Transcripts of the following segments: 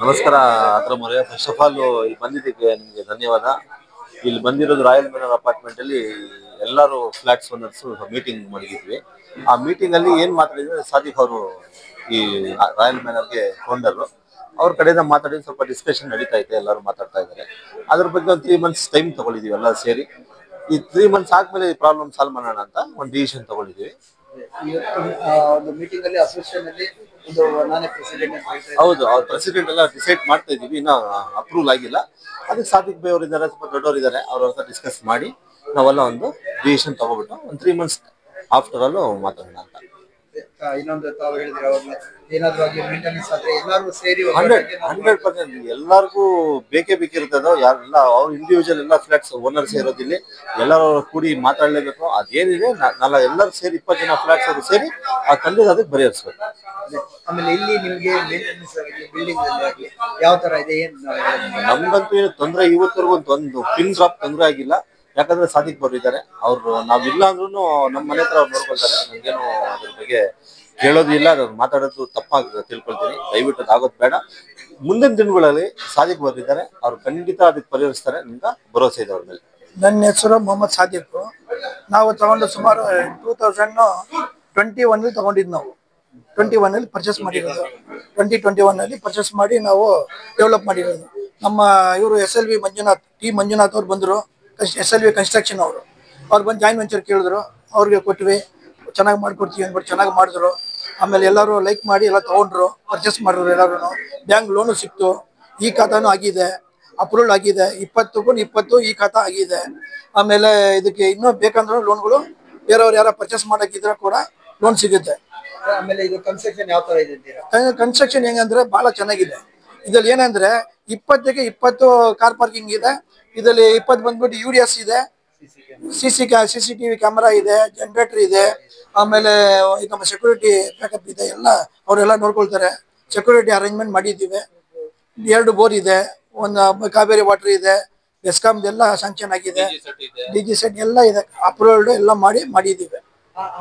ನಮಸ್ಕಾರ ಅಕ್ರಮರೇ. First of all ಇಲ್ಲಿ ಬಂದಿದ್ದಕ್ಕೆ ನಿಮಗೆ ಧನ್ಯವಾದ. ಇಲ್ಲಿ ಬಂದಿರೋದು ರಾಯಲ್ ಮೆನರ್ ಅಪಾರ್ಟ್ಮೆಂಟ್ ಅಲ್ಲಿ ಎಲ್ಲರೂ ಫ್ಲಾಟ್ಸ್ ಓನರ್ಸ್ ಮೀಟಿಂಗ್ ಮಾಡಿದ್ವಿ. ಆ ಮೀಟಿಂಗ್ ಅಲ್ಲಿ ಏನ್ ಮಾತಾಡಿದ್ರೆ ಸಾದಿಕ್ ಅವರು ಈ ರಾಯಲ್ ಮೆನರ್ಗೆ ಫೌಂಡರ್ ಅವ್ರ ಕಡೆಯಿಂದ ಮಾತಾಡಿ ಸ್ವಲ್ಪ ಡಿಸ್ಕಷನ್ ನಡೀತಾ ಇದೆ. ಎಲ್ಲರೂ ಮಾತಾಡ್ತಾ ಇದ್ದಾರೆ. ಅದ್ರ ಬಗ್ಗೆ ಒಂದು 3 months ಟೈಮ್ ತಗೊಂಡಿದೀವಿ ಎಲ್ಲ ಸೇರಿ. ಈ 3 months ಆದ್ಮೇಲೆ ಈ ಪ್ರಾಬ್ಲಮ್ ಸಾಲ್ವ್ ಮಾಡೋಣ ಅಂತ ಒಂದು ಡಿಸಿಷನ್ ತಗೊಂಡಿದೀವಿ. ಒಂದು ಮೀಟಿಂಗ್ ಅಲ್ಲಿ ಅಸೋಸಿಯೇಷನ್ ಅಲ್ಲಿ ಒಂದು ನಾನೇ ಪ್ರೆಸಿಡೆಂಟ್ ಅಂತ ಹೇಳ್ತಾ ಇದ್ದೀನಿ. ಹೌದು, ಅವ್ರ ಪ್ರೆಸಿಡೆಂಟ್ ಎಲ್ಲ ಡಿಸೈಡ್ ಮಾಡ್ತಾ ಇದೀವಿ, ಇನ್ನ ಅಪ್ರೂವಲ್ ಆಗಿಲ್ಲ. ಅದಕ್ಕೆ ಸಾದಿಕ್ ಬೈ ಅವರು ಇದ್ದಾರೆ, ಸ್ವಲ್ಪ ದೊಡ್ಡವರು ಇದ್ದಾರೆ, ಅವ್ರ ಹತ್ರ ಡಿಸ್ಕಸ್ ಮಾಡಿ ನಾವೆಲ್ಲ ಒಂದು ಡಿಸಿಷನ್ ತಗೋಬಿಟ್ಟು ಒಂದು 3 months ಆಫ್ಟರ್ ಅಲ್ಲೂ ಮಾತಾಡೋಣ ಅಂತ. ಇನ್ನೊಂದು ತಾವು ಹೇಳಿದ್ರೆ ಅವಾಗಲೇ ಏನಾದ್ರು ಆಗಿ ಮೇಂಟೆನೆನ್ಸ್ ಆದ್ರೆ ಎಲ್ಲರೂ ಸೇರಿ 100% ಎಲ್ಲರಿಗೂ ಬೇಕೇ ಬೇಕಿರ್ತದೋ. ಯಾರೆಲ್ಲ ಅವ್ರು ಇಂಡಿವಿಜುವಲ್ ಎಲ್ಲ ಫ್ಲಾಟ್ಸ್ ಓನರ್ಸ್ ಇರೋದಿಲ್ಲ, ಎಲ್ಲರೂ ಕೂಡಿ ಮಾತಾಡಲೇಬೇಕು. ಅದೇನಿದೆ ಎಲ್ಲರೂ ಸೇರಿ 20 ಜನ ಫ್ಲಾಟ್ಸ್ ಅವರು ಸೇರಿ ಆ ಖಂಡಿತ ಅದಕ್ಕೆ ಬರೆಯಿಸ್ಬೇಕು. ಆಮೇಲೆ ಇಲ್ಲಿ ನಿಮ್ಗೆ ಮೇಂಟೆನೆನ್ಸ್ ಬಿಲ್ಡಿಂಗ್ ಅಲ್ಲಿ ಆಗ್ಲಿ ಯಾವ ತರ ಇದೆ ನಮ್ಗಂತೂ ಏನು ತೊಂದರೆ ಇವತ್ತರೆಗೂ ಒಂದು ಪಿನ್ ಡ್ರಾಪ್ ತೊಂದರೆ ಆಗಿಲ್ಲ. ಯಾಕಂದ್ರೆ ಸಾದಿಕ್ ಬರಿದ್ದಾರೆ, ಅವ್ರು ನಾವಿಲ್ಲ ಅಂದ್ರೂ ನಮ್ಮ ಮನೆ ಹತ್ರ ಅವ್ರು ನೋಡ್ಕೊಳ್ತಾರೆ. ನಮ್ಗೇನು ಅದ್ರ ಬಗ್ಗೆ ಕೇಳೋದು ಇಲ್ಲ, ಅದು ಮಾತಾಡೋದು ತಪ್ಪಾಗಿ ತಿಳ್ಕೊಳ್ತೀನಿ. ದಯವಿಟ್ಟು ಅದಾಗೋದು ಬೇಡ. ಮುಂದಿನ ದಿನಗಳಲ್ಲಿ ಸಾದಿಕ್ ಬರೆದಿದ್ದಾರೆ, ಅವ್ರು ಖಂಡಿತ ಅದಕ್ಕೆ ಪರಿಹರಿಸ್ತಾರೆ. ನಿಮ್ಗೆ ಭರವಸೆ ಇದೆ ಅವ್ರ ಮೇಲೆ. ನನ್ನ ಹೆಸರು ಮೊಹಮ್ಮದ್ ಸಾದಿಕ್. ನಾವು ತಗೊಂಡು ಸುಮಾರು 2021 ತಗೊಂಡಿದ್ದು. ನಾವು 21 ಪರ್ಚೇಸ್ ಮಾಡಿರೋದು. 2021 ಪರ್ಚೇಸ್ ಮಾಡಿ ನಾವು ಡೆವಲಪ್ ಮಾಡಿರೋದು. ನಮ್ಮ ಇವರು SLV ಮಂಜುನಾಥ್ ಅವ್ರು ಬಂದರು. SLV ಕನ್ಸ್ಟ್ರಕ್ಷನ್ ಅವ್ರು ಬಂದು ಜಾಯಿಂಟ್ ವೆಂಚರ್ ಕೇಳಿದ್ರು, ಅವ್ರಿಗೆ ಕೊಟ್ವಿ. ಚೆನ್ನಾಗಿ ಮಾಡ್ಕೊಡ್ತೀವಿ ಅಂದ್ಬಿಟ್ಟು ಚೆನ್ನಾಗಿ ಮಾಡಿದ್ರು. ಆಮೇಲೆ ಎಲ್ಲರೂ ಲೈಕ್ ಮಾಡಿ ಎಲ್ಲ ತೊಗೊಂಡ್ರು, ಪರ್ಚೇಸ್ ಮಾಡಿದ್ರು. ಎಲ್ಲರೂ ಬ್ಯಾಂಕ್ ಲೋನು ಸಿಕ್ತು, ಈ ಖಾತಾನು ಆಗಿದೆ, ಅಪ್ರೂವಲ್ ಆಗಿದೆ. 20 ಈ ಖಾತಾ ಆಗಿದೆ. ಆಮೇಲೆ ಇದಕ್ಕೆ ಇನ್ನೂ ಬೇಕಂದ್ರೂ ಲೋನ್ಗಳು ಬೇರೆಯವ್ರು ಯಾರು ಪರ್ಚೇಸ್ ಮಾಡೋಕ್ಕಿದ್ರೆ ಕೂಡ ಲೋನ್ ಸಿಗುತ್ತೆ. ಆಮೇಲೆ ಇದು ಕನ್ಸ್ಟ್ರಕ್ಷನ್ ಯಾವ ತರ ಇದೆ ಅಂತೀರಾ? ಕನ್ಸ್ಟ್ರಕ್ಷನ್ ಹೆಂಗಂದ್ರೆ ಭಾಳ ಚೆನ್ನಾಗಿದೆ. ಇದ್ರಲ್ಲಿ ಏನಂದ್ರೆ 20ಗೆ 20 ಕಾರ್ ಪಾರ್ಕಿಂಗ್ ಇದೆ. ಇದರಲ್ಲಿ 20 ಬಂದ್ಬಿಟ್ಟು UDS ಇದೆ, CCTV ಕ್ಯಾಮರಾ ಇದೆ, ಜನರೇಟರ್ ಇದೆ. ಆಮೇಲೆ ನಮ್ಮ ಸೆಕ್ಯೂರಿಟಿ ಬ್ಯಾಕಪ್ ಇದೆ. ಎಲ್ಲ ಅವರೆಲ್ಲ ನೋಡ್ಕೊಳ್ತಾರೆ. ಸೆಕ್ಯೂರಿಟಿ ಅರೇಂಜ್ಮೆಂಟ್ ಮಾಡಿದ್ದೀವಿ. 2 ಬೋರ್ ಇದೆ, ಒಂದು ಕಾವೇರಿ ವಾಟರ್ ಇದೆ, ಬೆಸ್ಕಾಮ್ದೆಲ್ಲ ಸ್ಯಾಂಕ್ಷನ್ ಆಗಿದೆ, DG ಸೆಟ್ ಎಲ್ಲ ಇದೆ, ಅಪ್ರೂವಲ್ಡ್ ಎಲ್ಲ ಮಾಡಿದ್ದೀವಿ.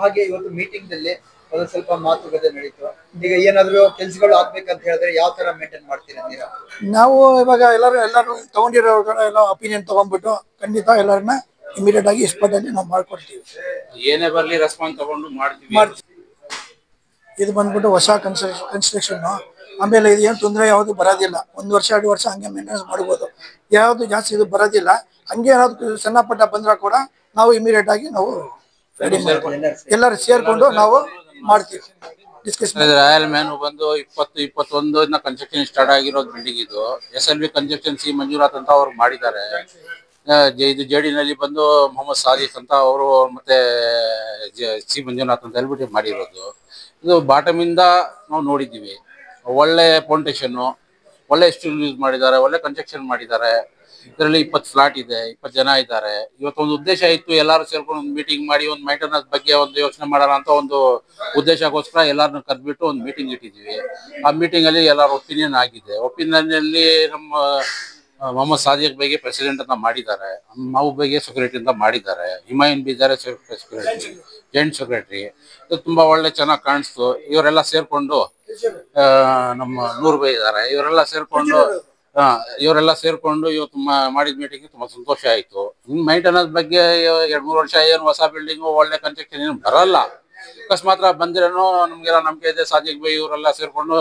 ಹಾಗೆ ಇವತ್ತು ಮೀಟಿಂಗ್ ನಲ್ಲಿ ಒಂದು ಸ್ವಲ್ಪ ಮಾತುಕತೆ ನಡೀತು. ಈಗ ಏನಾದ್ರು ಕೆಲ್ಸಗಳು ಆಗ್ಬೇಕಂತ ಹೇಳಿದ್ರೆ ಯಾವ ತರ ಮೇಂಟೈನ್ ಮಾಡ್ತೀರಾ? ನಾವು ಇವಾಗ ಎಲ್ಲರೂ ತಗೊಂಡಿರೋ ಎಲ್ಲ ಒಪಿನಿಯನ್ ತಗೊಂಡ್ಬಿಟ್ಟು ಖಂಡಿತ ಎಲ್ಲರನ್ನ ಇಮಿಡಿಯೇಟ್ ಆಗಿ ಸ್ಪಾಟ್ ಅಲ್ಲಿ ನಾವು ಮಾಡ್ಕೊಡ್ತೀವಿ. ಏನೇ ಬರ್ಲಿ ರೆಸ್ಪಾನ್ಸ್ ತಗೊಂಡು ಮಾಡ್ತೀವಿ. ಇದು ಬಂದ್ಬಿಟ್ಟು ಹೊಸ ಕನ್ಸ್ಟ್ರಕ್ಷನ್. ಆಮೇಲೆ ಇದು ಏನು ತೊಂದರೆ ಯಾವುದು ಬರೋದಿಲ್ಲ. 1 ವರ್ಷ 2 ವರ್ಷ ಹಂಗೆ ಮೇಂಟೆನೆನ್ಸ್ ಮಾಡ್ಬೋದು. ಯಾವುದು ಜಾಸ್ತಿ ಇದು ಬರೋದಿಲ್ಲ. ಹಂಗೆ ಏನಾದ್ರು ಸಣ್ಣ ಪಟ್ಟ ಬಂದ್ರೆ ಕೂಡ ನಾವು ಇಮಿಡಿಯೇಟ್ ಆಗಿ ನಾವು ಎಲ್ಲರೂ ಸೇರ್ಕೊಂಡು ನಾವು ಮಾಡ್ತೀವಿ. ರಾಯಲ್ ಮ್ಯಾನ್ ಬಂದು 2021 ಕನ್ಸ್ಟ್ರಕ್ಷನ್ ಸ್ಟಾರ್ಟ್ ಆಗಿರೋದು ಬಿಲ್ಡಿಂಗ್ ಇದು. SLV ಕನ್ಸ್ಟ್ರಕ್ಷನ್ ಸಿ ಮಂಜುನಾಥ್ ಅಂತ ಅವ್ರು ಮಾಡಿದ್ದಾರೆ. ಇದು JD ನಲ್ಲಿ ಬಂದು ಮೊಹಮ್ಮದ್ ಸಾದಿಕ್ ಅಂತ ಅವರು ಮತ್ತೆ ಸಿ ಮಂಜುನಾಥ್ ಅಂತ ಹೇಳ್ಬಿಟ್ಟು ಮಾಡಿರೋದು. ಇದು ಬಾಟಮ್ ಇಂದ ನಾವು ನೋಡಿದ್ದೀವಿ. ಒಳ್ಳೆ ಫೌಂಡೇಶನ್, ಒಳ್ಳೆ ಸ್ಟೀಲ್ ಯೂಸ್ ಮಾಡಿದ್ದಾರೆ, ಒಳ್ಳೆ ಕನ್ಸ್ಟ್ರಕ್ಷನ್ ಮಾಡಿದ್ದಾರೆ. ಇದರಲ್ಲಿ 20 ಫ್ಲಾಟ್ ಇದೆ, 20 ಜನ ಇದ್ದಾರೆ. ಇವತ್ತೊಂದು ಉದ್ದೇಶ ಇತ್ತು, ಎಲ್ಲರೂ ಸೇರ್ಕೊಂಡು ಒಂದು ಮೀಟಿಂಗ್ ಮಾಡಿ ಒಂದು ಮೇಂಟೆನೆನ್ಸ್ ಬಗ್ಗೆ ಒಂದು ಯೋಚನೆ ಮಾಡೋಣ ಅಂತ ಒಂದು ಉದ್ದೇಶಕ್ಕೋಸ್ಕರ ಎಲ್ಲರನ್ನು ಕರೆದ್ಬಿಟ್ಟು ಒಂದು ಮೀಟಿಂಗ್ ಇಟ್ಟಿದ್ದೀವಿ. ಆ ಮೀಟಿಂಗ್ ಅಲ್ಲಿ ಎಲ್ಲರ ಒಪಿನಿಯನ್ ಆಗಿದೆ. ಒಪಿನಿಯನ್ ಅಲ್ಲಿ ನಮ್ಮ ಮೊಹಮ್ಮದ್ ಸಾದಿಕ್ ಬಗ್ಗೆ ಪ್ರೆಸಿಡೆಂಟ್ ಅಂತ ಮಾಡಿದ್ದಾರೆ, ಮಾವು ಬಗ್ಗೆ ಸೆಕ್ರೆಟರಿ ಅಂತ ಮಾಡಿದ್ದಾರೆ, ಹಿಮಾಯುನ್ ಬಿದ್ದಾರೆ ಸೆಕ್ರೆಟರಿ, ಜಾಯಿಂಟ್ ಸೆಕ್ರೆಟರಿ. ಇದು ತುಂಬಾ ಒಳ್ಳೆ ಚೆನ್ನಾಗಿ ಕಾಣಿಸ್ತು. ಇವರೆಲ್ಲ ಸೇರ್ಕೊಂಡು ನಮ್ಮ ನೂರ್ ಬೈ ಇದ್ದಾರೆ, ಇವರೆಲ್ಲ ಸೇರ್ಕೊಂಡು ಇವತ್ತು ಮಾಡಿದ ಮೀಟಿಂಗ್ ತುಂಬಾ ಸಂತೋಷ ಆಯ್ತು. ಇನ್ನು ಮೇಂಟೆನೆನ್ಸ್ ಬಗ್ಗೆ 2-3 ವರ್ಷ ಏನು ಹೊಸ ಬಿಲ್ಡಿಂಗು ಒಳ್ಳೆ ಕನ್ಸ್ಟ್ರಕ್ಷನ್ ಏನು ಬರಲ್ಲ. ಅಕಸ್ಮಾತ್ ಬಂದಿರೇನೋ ನಮ್ಗೆಲ್ಲ ನಂಬಿಕೆ ಇದೆ. ಸಾದಿಕ್ ಬೈ ಇವರೆಲ್ಲ ಸೇರ್ಕೊಂಡು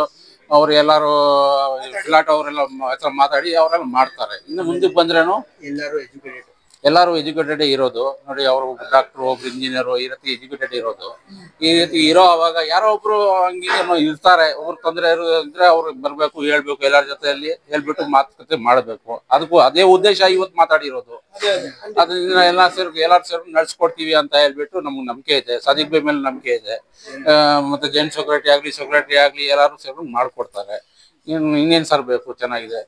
ಅವ್ರು ಎಲ್ಲಾರು ಫ್ಲಾಟ್ ಅವರೆಲ್ಲ ಹತ್ರ ಮಾತಾಡಿ ಅವರೆಲ್ಲ ಮಾಡ್ತಾರೆ. ಇನ್ನು ಮುಂದಕ್ಕೆ ಬಂದ್ರೇನು ಎಲ್ಲರೂ ಎಜುಕೇಟೆಡ್ ಇರೋದು ನೋಡಿ. ಅವರು ಡಾಕ್ಟರ್, ಒಬ್ರು ಇಂಜಿನಿಯರ್, ಈ ರೀತಿ ಎಜುಕೇಟೆಡ್ ಇರೋದು. ಈ ರೀತಿ ಇರೋ ಅವಾಗ ಯಾರೋ ಒಬ್ರು ಹಂಗೆ ಇರ್ತಾರೆ. ಒಬ್ರು ತೊಂದರೆ ಇದ್ರೆ ಅವ್ರು ಬರ್ಬೇಕು, ಹೇಳ್ಬೇಕು, ಎಲ್ಲರ ಜೊತೆಯಲ್ಲಿ ಹೇಳ್ಬಿಟ್ಟು ಮಾತುಕತೆ ಮಾಡಬೇಕು. ಅದಕ್ಕೂ ಅದೇ ಉದ್ದೇಶ ಇವತ್ತು ಮಾತಾಡಿರೋದು. ಅದನ್ನ ಎಲ್ಲರೂ ಸೇರಿ ನಡ್ಸ್ಕೊಡ್ತೀವಿ ಅಂತ ಹೇಳ್ಬಿಟ್ಟು ನಮ್ಗೆ ನಂಬಿಕೆ ಇದೆ. ಸಾದಿಕ್ ಬೈ ಮೇಲೆ ನಂಬಿಕೆ ಇದೆ. ಮತ್ತೆ ಜಾಯಿಂಟ್ ಸೆಕ್ರೆಟರಿ ಆಗ್ಲಿ ಎಲ್ಲರೂ ಸೇರಿ ಮಾಡ್ಕೊಡ್ತಾರೆ. ಇನ್ನೇನ್ ಸರ್ ಬೇಕು, ಚೆನ್ನಾಗಿದೆ.